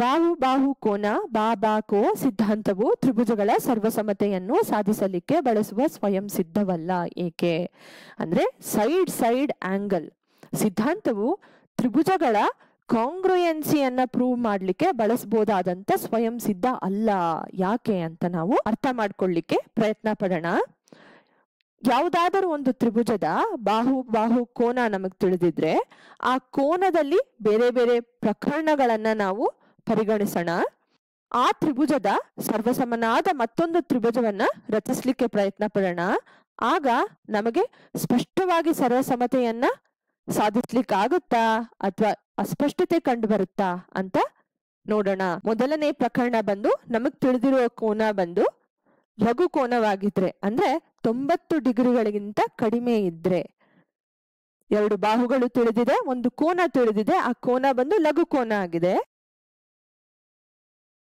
ಬಾಹು ಬಾಹು ಕೋನ ಕೋ ಸಿದ್ಧಾಂತವು ತ್ರಿಭುಜಗಳ ಸರ್ವಸಮತೆಯನ್ನು ಸಾಧಿಸಲಿಕ್ಕೆ ಬಳಸುವ ಸ್ವಯಂ ಸಿದ್ಧವಲ್ಲ. ಏಕೆ ಅಂದ್ರೆ ಸೈಡ್ ಆಂಗಲ್ ಸಿದ್ಧಾಂತವು ತ್ರಿಭುಜಗಳ ಕಾಂಗ್ರುಯೆನ್ಸಿಯನ್ನ ಪ್ರೂವ್ ಮಾಡ್ಲಿಕ್ಕೆ ಬಳಸಬಹುದಾದಂತ ಸ್ವಯಂ ಸಿದ್ಧ ಅಲ್ಲ. ಯಾಕೆ ಅಂತ ನಾವು ಅರ್ಥ ಮಾಡ್ಕೊಳ್ಳಿಕ್ಕೆ ಪ್ರಯತ್ನ ಪಡೋಣ. ಯಾವುದಾದರೂ ಒಂದು ತ್ರಿಭುಜದ ಬಾಹು ಕೋನ ನಮಗ್ ತಿಳಿದಿದ್ರೆ ಆ ಕೋನದಲ್ಲಿ ಬೇರೆ ಬೇರೆ ಪ್ರಕರಣಗಳನ್ನ ನಾವು ಪರಿಗಣಿಸೋಣ. ಆ ತ್ರಿಭುಜದ ಸರ್ವಸಮನಾದ ಮತ್ತೊಂದು ತ್ರಿಭುಜವನ್ನ ರಚಿಸ್ಲಿಕ್ಕೆ ಪ್ರಯತ್ನ ಪಡೋಣ. ಆಗ ನಮಗೆ ಸ್ಪಷ್ಟವಾಗಿ ಸರ್ವಸಮತೆಯನ್ನ ಸಾಧಿಸ್ಲಿಕ್ಕಾಗುತ್ತಾ ಅಥವಾ ಅಸ್ಪಷ್ಟತೆ ಕಂಡು ಬರುತ್ತಾ ಅಂತ ನೋಡೋಣ. ಮೊದಲನೇ ಪ್ರಕರಣ ಬಂದು ನಮಗ್ ತಿಳಿದಿರುವ ಕೋನ ಬಂದು ಲಘು ಕೋನವಾಗಿದ್ರೆ ಅಂದ್ರೆ 90 ಡಿಗ್ರಿಗಳಿಗಿಂತ ಕಡಿಮೆ ಇದ್ರೆ, ಎರಡು ಬಾಹುಗಳು ತಿಳಿದಿದೆ, ಒಂದು ಕೋನ ತಿಳಿದಿದೆ, ಆ ಕೋನ ಬಂದು ಲಘು ಕೋನ ಆಗಿದೆ.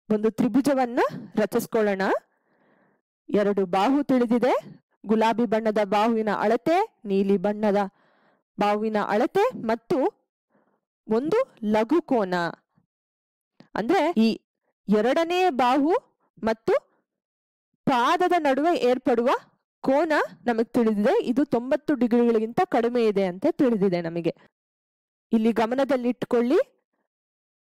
ಒಂದು ತ್ರಿಭುಜವನ್ನ ರಚಿಸ್ಕೊಳ್ಳೋಣ. ಎರಡು ಬಾಹು ತಿಳಿದಿದೆ, ಗುಲಾಬಿ ಬಣ್ಣದ ಬಾಹುವಿನ ಅಳತೆ, ನೀಲಿ ಬಣ್ಣದ ಬಾಹುವಿನ ಅಳತೆ ಮತ್ತು ಒಂದು ಲಘು ಕೋನ. ಅಂದ್ರೆ ಈ ಎರಡನೇ ಬಾಹು ಮತ್ತು ಪಾದದ ನಡುವೆ ಏರ್ಪಡುವ ಕೋನ ನಮಗ್ ತಿಳಿದಿದೆ. ಇದು 90 ಡಿಗ್ರಿಗಳಿಗಿಂತ ಕಡಿಮೆ ಇದೆ ಅಂತ ತಿಳಿದಿದೆ ನಮಗೆ. ಇಲ್ಲಿ ಗಮನದಲ್ಲಿಟ್ಕೊಳ್ಳಿ,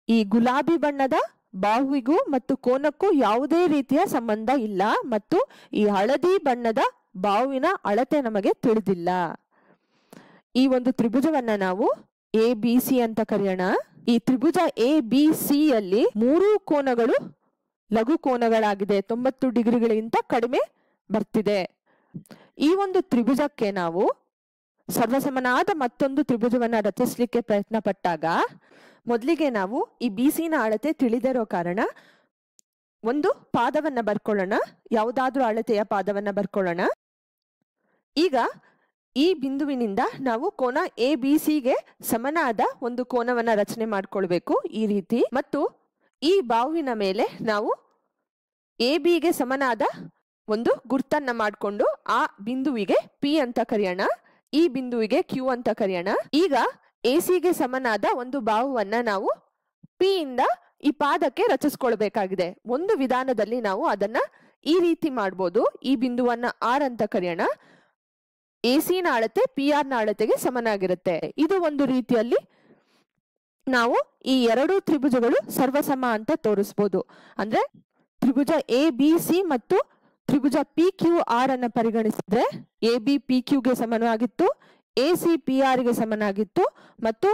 ಈ ಗುಲಾಬಿ ಬಣ್ಣದ ಬಾಹುವಿಗೂ ಮತ್ತು ಕೋನಕ್ಕೂ ಯಾವುದೇ ರೀತಿಯ ಸಂಬಂಧ ಇಲ್ಲ ಮತ್ತು ಈ ಹಳದಿ ಬಣ್ಣದ ಬಾಹುವಿನ ಅಳತೆ ನಮಗೆ ತಿಳಿದಿಲ್ಲ. ಈ ಒಂದು ತ್ರಿಭುಜವನ್ನ ನಾವು ABC ಅಂತ ಕರೆಯೋಣ. ಈ ತ್ರಿಭುಜ ABC ಯಲ್ಲಿ 3 ಕೋನಗಳು ಲಘು ಕೋನಗಳಾಗಿದೆ, 90 ಡಿಗ್ರಿಗಳಿಗಿಂತ ಕಡಿಮೆ ಬರ್ತಿದೆ. ಈ ಒಂದು ತ್ರಿಭುಜಕ್ಕೆ ನಾವು ಸರ್ವಸಮನಾದ ಮತ್ತೊಂದು ತ್ರಿಭುಜವನ್ನ ರಚಿಸ್ಲಿಕ್ಕೆ ಪ್ರಯತ್ನ ಪಟ್ಟಾಗ ಮೊದಲಿಗೆ ನಾವು ಈ BCನ ಅಳತೆ ತಿಳಿದಿರೋ ಕಾರಣ ಒಂದು ಪಾದವನ್ನ ಬರ್ಕೊಳ್ಳೋಣ. ಯಾವುದಾದ್ರೂ ಅಳತೆಯ ಪಾದವನ್ನ ಬರ್ಕೊಳ್ಳೋಣ. ಈಗ ಈ ಬಿಂದುವಿನಿಂದ ನಾವು ಕೋನ ABCಗೆ ಸಮನಾದ ಒಂದು ಕೋನವನ್ನ ರಚನೆ ಮಾಡ್ಕೊಳ್ಬೇಕು ಈ ರೀತಿ. ಮತ್ತು ಈ ಬಾಹುವಿನ ಮೇಲೆ ನಾವು ABಗೆ ಸಮನಾದ ಒಂದು ಗುರ್ತನ್ನ ಮಾಡಿಕೊಂಡು ಆ ಬಿಂದುವಿಗೆ P ಅಂತ ಕರೆಯೋಣ, ಈ ಬಿಂದುವಿಗೆ Q ಅಂತ ಕರೆಯೋಣ. ಈಗ ACಗೆ ಸಮನಾದ ಒಂದು ಬಾಹುವನ್ನ ನಾವು P ಇಂದ ಈ ಪಾದಕ್ಕೆ ರಚಿಸ್ಕೊಳ್ಬೇಕಾಗಿದೆ. ಒಂದು ವಿಧಾನದಲ್ಲಿ ನಾವು ಅದನ್ನ ಈ ರೀತಿ ಮಾಡ್ಬೋದು. ಈ ಬಿಂದುವನ್ನ R ಅಂತ ಕರೆಯೋಣ. AC ನ ಅಳತೆ PR ನ ಅಳತೆಗೆ ಸಮನಾಗಿರುತ್ತೆ. ಇದು ಒಂದು ರೀತಿಯಲ್ಲಿ ನಾವು ಈ ಎರಡು ತ್ರಿಭುಜಗಳು ಸರ್ವಸಮ ಅಂತ ತೋರಿಸ್ಬೋದು. ಅಂದ್ರೆ ತ್ರಿಭುಜ ABC ಮತ್ತು ತ್ರಿಭುಜ PQR ಅನ್ನ ಪರಿಗಣಿಸಿದ್ರೆ AB PQಗೆ ಸಮನಾಗಿತ್ತು, AC PR ಗೆ ಸಮನಾಗಿತ್ತು ಮತ್ತು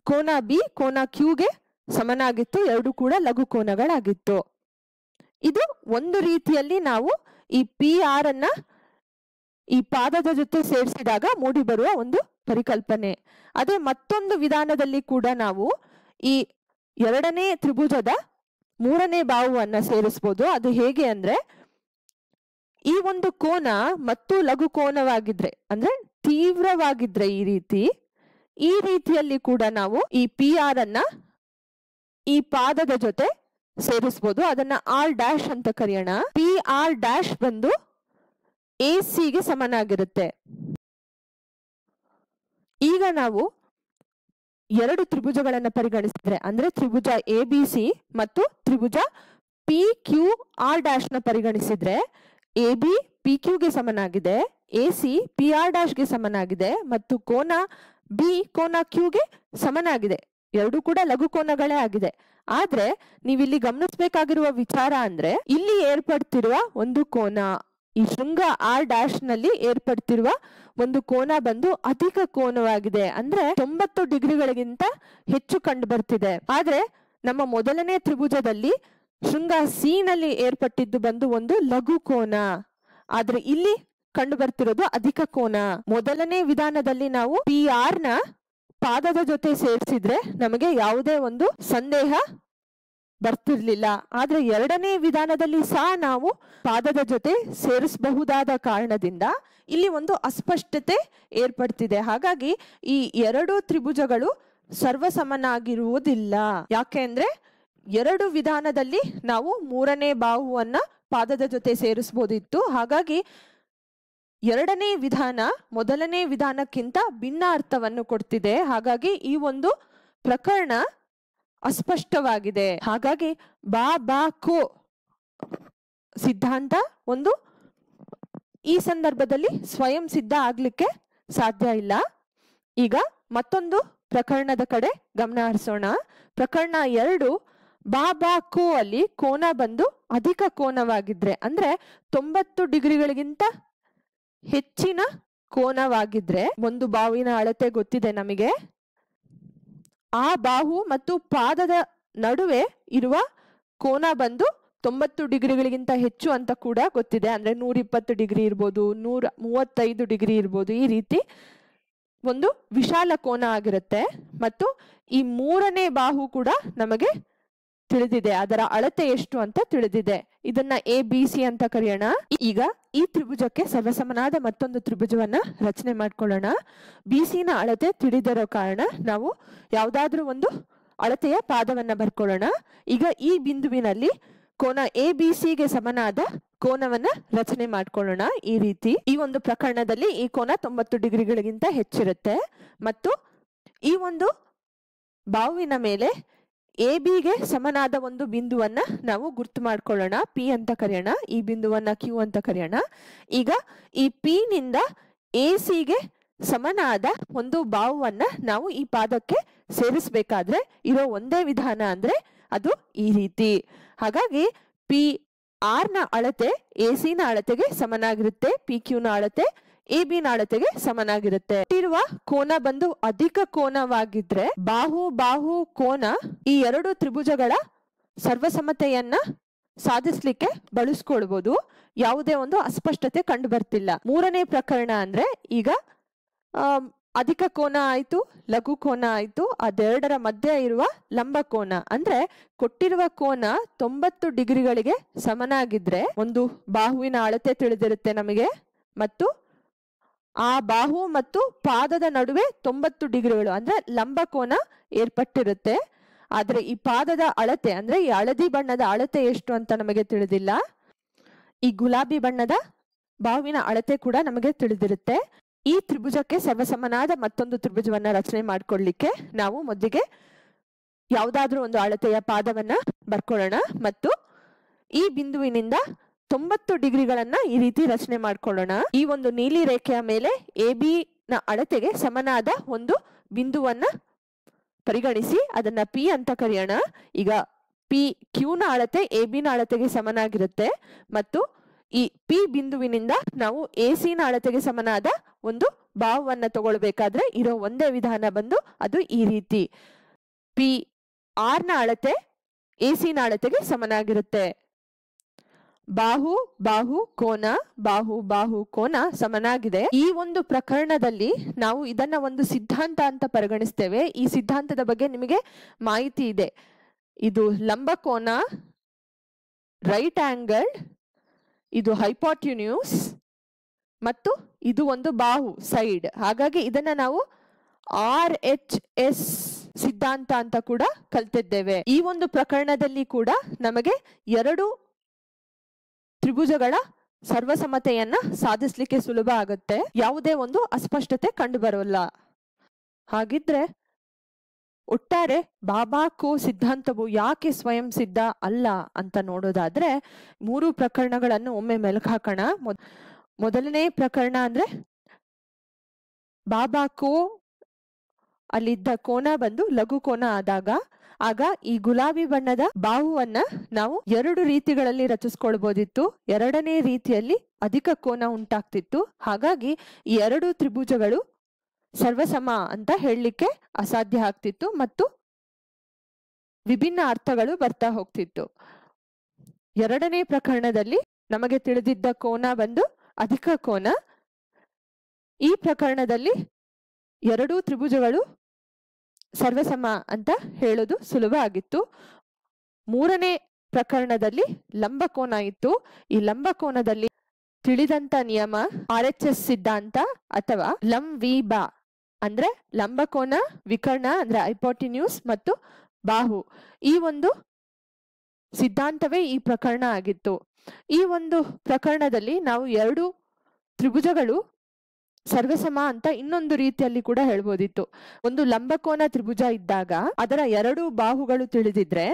ಕೋನ B ಕೋನ Qಗೆ ಸಮನಾಗಿತ್ತು. ಎರಡು ಕೂಡ ಲಘು ಕೋನಗಳಾಗಿತ್ತು. ಇದು ಒಂದು ರೀತಿಯಲ್ಲಿ ನಾವು ಈ PR ಅನ್ನ ಈ ಪಾದದ ಜೊತೆ ಸೇರಿಸಿದಾಗ ಮೂಡಿ ಬರುವ ಒಂದು ಪರಿಕಲ್ಪನೆ. ಅದೇ ಮತ್ತೊಂದು ವಿಧಾನದಲ್ಲಿ ಕೂಡ ನಾವು ಈ ಎರಡನೇ ತ್ರಿಭುಜದ ಮೂರನೇ ಬಾಹುವನ್ನ ಸೇರಿಸಬಹುದು. ಅದು ಹೇಗೆ ಅಂದ್ರೆ ಈ ಒಂದು ಕೋನ ಮತ್ತು ಲಘು ಕೋನವಾಗಿದ್ರೆ ಅಂದ್ರೆ ತೀವ್ರವಾಗಿದ್ರೆ ಈ ರೀತಿಯಲ್ಲಿ ಕೂಡ ನಾವು ಈ PR ಅನ್ನ ಈ ಪಾದದ ಜೊತೆ ಸೇರಿಸಬಹುದು. ಅದನ್ನ R' ಅಂತ ಕರೆಯೋಣ. PR' ಬಂದು AC ಗೆ ಸಮನಾಗಿರುತ್ತೆ. ಈಗ ನಾವು ಎರಡು ತ್ರಿಭುಜಗಳನ್ನ ಪರಿಗಣಿಸಿದ್ರೆ ಅಂದ್ರೆ ತ್ರಿಭುಜ ABC ಮತ್ತು ತ್ರಿಭುಜ PQR' ನ ಪರಿಗಣಿಸಿದ್ರೆ AB PQಗೆ ಸಮನಾಗಿದೆ, AC PR' ಸಮನಾಗಿದೆ ಮತ್ತು ಕೋನ B ಕೋನ Qಗೆ ಸಮನಾಗಿದೆ. ಎರಡು ಕೂಡ ಲಘು ಕೋನಗಳೇ ಆಗಿದೆ. ಆದ್ರೆ ನೀವಿಲ್ಲಿ ಗಮನಿಸಬೇಕಾಗಿರುವ ವಿಚಾರ ಅಂದ್ರೆ ಇಲ್ಲಿ ಏರ್ಪಡ್ತಿರುವ ಒಂದು ಕೋನ, ಈ ಶೃಂಗ R' ನಲ್ಲಿ ಏರ್ಪಡ್ತಿರುವ ಒಂದು ಕೋನ ಬಂದು ಅಧಿಕ ಕೋನವಾಗಿದೆ. ಅಂದ್ರೆ 90 ಡಿಗ್ರಿಗಳಿಗಿಂತ ಹೆಚ್ಚು ಕಂಡು ಬರ್ತಿದೆ. ಆದ್ರೆ ನಮ್ಮ ಮೊದಲನೇ ತ್ರಿಭುಜದಲ್ಲಿ ಶೃಂಗ C ನಲ್ಲಿ ಏರ್ಪಟ್ಟಿದ್ದು ಬಂದು ಒಂದು ಲಘು ಕೋನ. ಆದ್ರೆ ಇಲ್ಲಿ ಕಂಡು ಬರ್ತಿರೋದು ಅಧಿಕ ಕೋನ. ಮೊದಲನೇ ವಿಧಾನದಲ್ಲಿ ನಾವು PR ನ ಪಾದದ ಜೊತೆ ಸೇರಿಸಿದ್ರೆ ನಮಗೆ ಯಾವುದೇ ಒಂದು ಸಂದೇಹ ಬರ್ತಿರ್ಲಿಲ್ಲ. ಆದ್ರೆ ಎರಡನೇ ವಿಧಾನದಲ್ಲಿ ಸಹ ನಾವು ಪಾದದ ಜೊತೆ ಸೇರಿಸಬಹುದಾದ ಕಾರಣದಿಂದ ಇಲ್ಲಿ ಒಂದು ಅಸ್ಪಷ್ಟತೆ ಏರ್ಪಡ್ತಿದೆ. ಹಾಗಾಗಿ ಈ ಎರಡು ತ್ರಿಭುಜಗಳು ಸರ್ವಸಮನಾಗಿರುವುದಿಲ್ಲ. ಯಾಕೆ ಅಂದ್ರೆ ಎರಡು ವಿಧಾನದಲ್ಲಿ ನಾವು ಮೂರನೇ ಬಾಹುವನ್ನ ಪಾದದ ಜೊತೆ ಸೇರಿಸಬಹುದಿತ್ತು. ಹಾಗಾಗಿ ಎರಡನೇ ವಿಧಾನ ಮೊದಲನೇ ವಿಧಾನಕ್ಕಿಂತ ಭಿನ್ನ ಅರ್ಥವನ್ನು ಕೊಡ್ತಿದೆ. ಹಾಗಾಗಿ ಈ ಒಂದು ಪ್ರಕರಣ ಅಸ್ಪಷ್ಟವಾಗಿದೆ. ಹಾಗಾಗಿ ಬಾ ಬಾ ಕೋ ಸಿದ್ಧಾಂತ ಒಂದು ಈ ಸಂದರ್ಭದಲ್ಲಿ ಸ್ವಯಂ ಸಿದ್ಧ ಆಗ್ಲಿಕ್ಕೆ ಸಾಧ್ಯ ಇಲ್ಲ. ಈಗ ಮತ್ತೊಂದು ಪ್ರಕರಣದ ಕಡೆ ಗಮನ ಹರಿಸೋಣ. ಪ್ರಕರಣ 2 ಬಾ ಬಾ ಕೋ ಅಲ್ಲಿ ಕೋನ ಬಂದು ಅಧಿಕ ಕೋನವಾಗಿದ್ರೆ, ಅಂದ್ರೆ 90 ಡಿಗ್ರಿಗಳಿಗಿಂತ ಹೆಚ್ಚಿನ ಕೋನವಾಗಿದ್ರೆ, ಒಂದು ಬಾಹುವಿನ ಅಳತೆ ಗೊತ್ತಿದೆ ನಮಗೆ, ಆ ಬಾಹು ಮತ್ತು ಪಾದದ ನಡುವೆ ಇರುವ ಕೋನ ಬಂದು 90 ಡಿಗ್ರಿಗಳಿಗಿಂತ ಹೆಚ್ಚು ಅಂತ ಕೂಡ ಗೊತ್ತಿದೆ. ಅಂದ್ರೆ 120 ಡಿಗ್ರಿ ಇರ್ಬೋದು, 135 ಡಿಗ್ರಿ ಇರ್ಬೋದು. ಈ ರೀತಿ ಒಂದು ವಿಶಾಲ ಕೋನ ಆಗಿರುತ್ತೆ. ಮತ್ತು ಈ ಮೂರನೇ ಬಾಹು ಕೂಡ ನಮಗೆ ತಿಳಿದಿದೆ, ಅದರ ಅಳತೆ ಎಷ್ಟು ಅಂತ ತಿಳಿದಿದೆ. ಇದನ್ನ ABC ಅಂತ ಕರೆಯೋಣ. ಈಗ ಈ ತ್ರಿಭುಜಕ್ಕೆ ಸರ್ವಸಮನಾದ ಮತ್ತೊಂದು ತ್ರಿಭುಜವನ್ನ ರಚನೆ ಮಾಡ್ಕೊಳ್ಳೋಣ. BC ನ ಅಳತೆ ತಿಳಿದಿರೋ ಕಾರಣ ನಾವು ಯಾವ್ದಾದ್ರೂ ಒಂದು ಅಳತೆಯ ಪಾದವನ್ನ ಬರ್ಕೊಳ್ಳೋಣ. ಈಗ ಈ ಬಿಂದುವಿನಲ್ಲಿ ಕೋನ ABCಗೆ ಸಮನಾದ ಕೋನವನ್ನ ರಚನೆ ಮಾಡ್ಕೊಳ್ಳೋಣ. ಈ ರೀತಿ ಈ ಒಂದು ಪ್ರಕರಣದಲ್ಲಿ ಈ ಕೋನ 90 ಡಿಗ್ರಿಗಳಿಗಿಂತ ಹೆಚ್ಚಿರುತ್ತೆ. ಮತ್ತು ಈ ಒಂದು ಬಾಹುವಿನ ಮೇಲೆ ABಗೆ ಸಮನಾದ ಒಂದು ಬಿಂದುವನ್ನ ನಾವು ಗುರ್ತು ಮಾಡ್ಕೊಳ್ಳೋಣ, P ಅಂತ ಕರೆಯೋಣ. ಈ ಬಿಂದುವನ್ನ Q ಅಂತ ಕರೆಯೋಣ. ಈಗ ಈ P ನಿಂದ ACಗೆ ಸಮನಾದ ಒಂದು ಬಾಹುವನ್ನ ನಾವು ಈ ಪಾದಕ್ಕೆ ಸೇರಿಸಬೇಕಾದ್ರೆ ಇರೋ ಒಂದೇ ವಿಧಾನ ಅಂದ್ರೆ ಅದು ಈ ರೀತಿ. ಹಾಗಾಗಿ PR ನ ಅಳತೆ AC ನ ಅಳತೆಗೆ ಸಮನಾಗಿರುತ್ತೆ, PQ ನ ಅಳತೆ AB ನ ಅಳತೆಗೆ ಸಮನಾಗಿರುತ್ತೆ. ಇರುವ ಕೋನ ಬಂದು ಅಧಿಕ ಕೋನವಾಗಿದ್ರೆ ಬಾಹು ಬಾಹು ಕೋನ ಈ ಎರಡು ತ್ರಿಭುಜಗಳ ಸರ್ವಸಮತೆಯನ್ನ ಸಾಧಿಸ್ಲಿಕ್ಕೆ ಬಳಸ್ಕೊಳ್ಬಹುದು. ಯಾವುದೇ ಒಂದು ಅಸ್ಪಷ್ಟತೆ ಕಂಡು ಬರ್ತಿಲ್ಲ. ಮೂರನೇ ಪ್ರಕರಣ ಅಂದ್ರೆ ಈಗ ಅಧಿಕ ಕೋನ ಆಯ್ತು, ಲಘು ಕೋನ ಆಯ್ತು, ಅದೆರಡರ ಮಧ್ಯ ಇರುವ ಲಂಬ ಕೋನ. ಅಂದ್ರೆ ಕೊಟ್ಟಿರುವ ಕೋನ 90 ಡಿಗ್ರಿಗಳಿಗೆ ಸಮನಾಗಿದ್ರೆ ಒಂದು ಬಾಹುವಿನ ಅಳತೆ ತಿಳಿದಿರುತ್ತೆ ನಮಗೆ, ಮತ್ತು ಆ ಬಾಹು ಮತ್ತು ಪಾದದ ನಡುವೆ 90 ಡಿಗ್ರಿಗಳು ಅಂದ್ರೆ ಲಂಬ ಕೋನ ಏರ್ಪಟ್ಟಿರುತ್ತೆ. ಆದ್ರೆ ಈ ಪಾದದ ಅಳತೆ ಅಂದ್ರೆ ಈ ಹಳದಿ ಬಣ್ಣದ ಅಳತೆ ಎಷ್ಟು ಅಂತ ನಮಗೆ ತಿಳಿದಿಲ್ಲ. ಈ ಗುಲಾಬಿ ಬಣ್ಣದ ಬಾಹುವಿನ ಅಳತೆ ಕೂಡ ನಮಗೆ ತಿಳಿದಿರುತ್ತೆ. ಈ ತ್ರಿಭುಜಕ್ಕೆ ಸರ್ವಸಮನಾದ ಮತ್ತೊಂದು ತ್ರಿಭುಜವನ್ನ ರಚನೆ ಮಾಡ್ಕೊಳ್ಳಿಕ್ಕೆ ನಾವು ಮೊದಲಿಗೆ ಯಾವುದಾದ್ರೂ ಒಂದು ಅಳತೆಯ ಪಾದವನ್ನ ಬರ್ಕೊಳ್ಳೋಣ. ಮತ್ತು ಈ ಬಿಂದುವಿನಿಂದ 90 ಡಿಗ್ರಿಗಳನ್ನ ಈ ರೀತಿ ರಚನೆ ಮಾಡ್ಕೊಳ್ಳೋಣ. ಈ ಒಂದು ನೀಲಿ ರೇಖೆಯ ಮೇಲೆ AB ನ ಅಳತೆಗೆ ಸಮನಾದ ಒಂದು ಬಿಂದುವನ್ನ ಪರಿಗಣಿಸಿ ಅದನ್ನ P ಅಂತ ಕರೆಯೋಣ. ಈಗ PQ ನ ಅಳತೆ AB ನ ಅಳತೆಗೆ ಸಮನಾಗಿರುತ್ತೆ. ಮತ್ತು ಈ P ಬಿಂದುವಿನಿಂದ ನಾವು AC ನ ಅಳತೆಗೆ ಸಮನಾದ ಒಂದು ಬಾಹುವನ್ನ ತಗೊಳ್ಬೇಕಾದ್ರೆ ಇರೋ ಒಂದೇ ವಿಧಾನ ಬಂದು ಅದು ಈ ರೀತಿ. PR ನ ಅಳತೆ AC ನ ಅಳತೆಗೆ ಸಮನಾಗಿರುತ್ತೆ. ಬಾಹು ಬಾಹು ಕೋನ, ಬಾಹು ಬಾಹು ಕೋನ ಸಮನಾಗಿದೆ. ಈ ಒಂದು ಪ್ರಕರಣದಲ್ಲಿ ನಾವು ಇದನ್ನ ಒಂದು ಸಿದ್ಧಾಂತ ಅಂತ ಪರಿಗಣಿಸ್ತೇವೆ. ಈ ಸಿದ್ಧಾಂತದ ಬಗ್ಗೆ ನಿಮಗೆ ಮಾಹಿತಿ ಇದೆ. ಇದು ಲಂಬ ಕೋನ, ರೈಟ್ ಆಂಗಲ್, ಇದು ಹೈಪೋಟ್ಯೂನ್ಯೂಸ್, ಮತ್ತು ಇದು ಒಂದು ಬಾಹು ಸೈಡ್. ಹಾಗಾಗಿ ಇದನ್ನ ನಾವು RHS ಸಿದ್ಧಾಂತ ಅಂತ ಕೂಡ ಕಲ್ತಿದ್ದೇವೆ. ಈ ಒಂದು ಪ್ರಕರಣದಲ್ಲಿ ಕೂಡ ನಮಗೆ ಎರಡು ತ್ರಿಭುಜಗಳ ಸರ್ವಸಮತೆಯನ್ನ ಸಾಧಿಸ್ಲಿಕ್ಕೆ ಸುಲಭ ಆಗುತ್ತೆ. ಯಾವುದೇ ಒಂದು ಅಸ್ಪಷ್ಟತೆ ಕಂಡು ಬರೋಲ್ಲ. ಹಾಗಿದ್ರೆ ಒಟ್ಟಾರೆ ಬಾಬಾಕೋ ಸಿದ್ಧಾಂತವು ಯಾಕೆ ಸ್ವಯಂ ಸಿದ್ಧ ಅಲ್ಲ ಅಂತ ನೋಡೋದಾದ್ರೆ 3 ಪ್ರಕರಣಗಳನ್ನು ಒಮ್ಮೆ ಮೆಲುಕು ಹಾಕೋಣ. ಮೊದಲನೇ ಪ್ರಕರಣ ಅಂದ್ರೆ ಬಾಬಾಕೋ ಅಲ್ಲಿದ್ದ ಕೋನ ಬಂದು ಲಘು ಕೋನ ಆಗ ಈ ಗುಲಾಬಿ ಬಣ್ಣದ ಬಾಹುವನ್ನ ನಾವು 2 ರೀತಿಗಳಲ್ಲಿ ರಚಿಸ್ಕೊಳ್ಬಹುದಿತ್ತು. ಎರಡನೇ ರೀತಿಯಲ್ಲಿ ಅಧಿಕ ಕೋನ ಉಂಟಾಗ್ತಿತ್ತು. ಹಾಗಾಗಿ ಈ 2 ತ್ರಿಭುಜಗಳು ಸರ್ವಸಮ ಅಂತ ಹೇಳಲಿಕ್ಕೆ ಅಸಾಧ್ಯ ಆಗ್ತಿತ್ತು ಮತ್ತು ವಿಭಿನ್ನ ಅರ್ಥಗಳು ಬರ್ತಾ ಹೋಗ್ತಿತ್ತು. ಎರಡನೇ ಪ್ರಕರಣದಲ್ಲಿ ನಮಗೆ ತಿಳಿದಿದ್ದ ಕೋನ ಬಂದು ಅಧಿಕ ಕೋನ. ಈ ಪ್ರಕರಣದಲ್ಲಿ 2 ತ್ರಿಭುಜಗಳು ಸರ್ವಸಮ ಅಂತ ಹೇಳೋದು ಸುಲಭ ಆಗಿತ್ತು. ಮೂರನೇ ಪ್ರಕರಣದಲ್ಲಿ ಲಂಬ ಕೋನ ಇತ್ತು. ಈ ಲಂಬ ಕೋನದಲ್ಲಿ ತಿಳಿದಂತ ನಿಯಮ RHS ಸಿದ್ಧಾಂತ ಅಥವಾ ಲಂ ವಿ ಬಾ ಅಂದ್ರೆ ಲಂಬಕೋನ, ವಿಕರ್ಣ ಅಂದ್ರೆ ಹೈಪೋಟಿನ್ಯೂಸ್ ಮತ್ತು ಬಾಹು, ಈ ಒಂದು ಸಿದ್ಧಾಂತವೇ ಈ ಪ್ರಕರಣ ಆಗಿತ್ತು. ಈ ಒಂದು ಪ್ರಕರಣದಲ್ಲಿ ನಾವು 2 ತ್ರಿಭುಜಗಳು ಸರ್ವಸಮ ಅಂತ ಇನ್ನೊಂದು ರೀತಿಯಲ್ಲಿ ಕೂಡ ಹೇಳ್ಬೋದಿತ್ತು. ಒಂದು ಲಂಬಕೋನ ತ್ರಿಭುಜ ಇದ್ದಾಗ ಅದರ 2 ಬಾಹುಗಳು ತಿಳಿದಿದ್ರೆ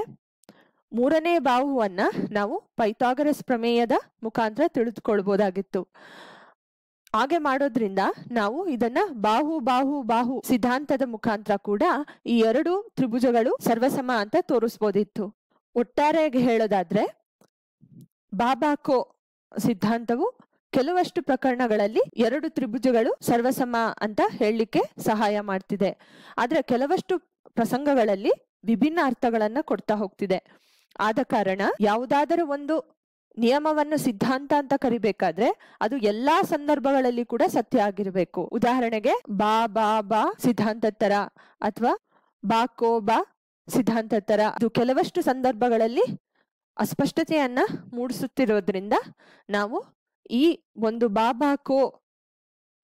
3ನೇ ಬಾಹುವನ್ನ ನಾವು ಪೈಥಾಗರಸ್ ಪ್ರಮೇಯದ ಮುಖಾಂತರ ತಿಳಿದುಕೊಳ್ಬಹುದಾಗಿತ್ತು. ಹಾಗೆ ಮಾಡೋದ್ರಿಂದ ನಾವು ಇದನ್ನ ಬಾಹು ಬಾಹು ಬಾಹು ಸಿದ್ಧಾಂತದ ಮುಖಾಂತರ ಕೂಡ ಈ 2 ತ್ರಿಭುಜಗಳು ಸರ್ವಸಮ ಅಂತ ತೋರಿಸ್ಬೋದಿತ್ತು. ಒಟ್ಟಾರೆಯಾಗಿ ಹೇಳೋದಾದ್ರೆ ಬಾಬಾಕೋ ಸಿದ್ಧಾಂತವು ಕೆಲವಷ್ಟು ಪ್ರಕರಣಗಳಲ್ಲಿ 2 ತ್ರಿಭುಜಗಳು ಸರ್ವಸಮ ಅಂತ ಹೇಳಲಿಕ್ಕೆ ಸಹಾಯ ಮಾಡ್ತಿದೆ. ಆದ್ರೆ ಕೆಲವಷ್ಟು ಪ್ರಸಂಗಗಳಲ್ಲಿ ವಿಭಿನ್ನ ಅರ್ಥಗಳನ್ನ ಕೊಡ್ತಾ ಹೋಗ್ತಿದೆ. ಆದ ಕಾರಣ ಯಾವುದಾದರೂ ಒಂದು ನಿಯಮವನ್ನು ಸಿದ್ಧಾಂತ ಅಂತ ಕರಿಬೇಕಾದ್ರೆ ಅದು ಎಲ್ಲಾ ಸಂದರ್ಭಗಳಲ್ಲಿ ಕೂಡ ಸತ್ಯ ಆಗಿರಬೇಕು. ಉದಾಹರಣೆಗೆ ಬಾ ಬಾ ಬಾ ಸಿದ್ಧಾಂತದ ತರ ಅಥವಾ ಬಾಕೋ ಬಾ ಸಿದ್ಧಾಂತದ ತರ ಅದು ಕೆಲವಷ್ಟು ಸಂದರ್ಭಗಳಲ್ಲಿ ಅಸ್ಪಷ್ಟತೆಯನ್ನ ಮೂಡಿಸುತ್ತಿರೋದ್ರಿಂದ ನಾವು ಈ ಒಂದು ಬಾಬಾಕೋ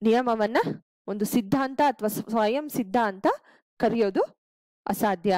ನಿಯಮವನ್ನ ಒಂದು ಸಿದ್ಧಾಂತ ಅಥವಾ ಸ್ವಯಂ ಸಿದ್ಧ ಅಂತ ಕರೆಯೋದು ಅಸಾಧ್ಯ.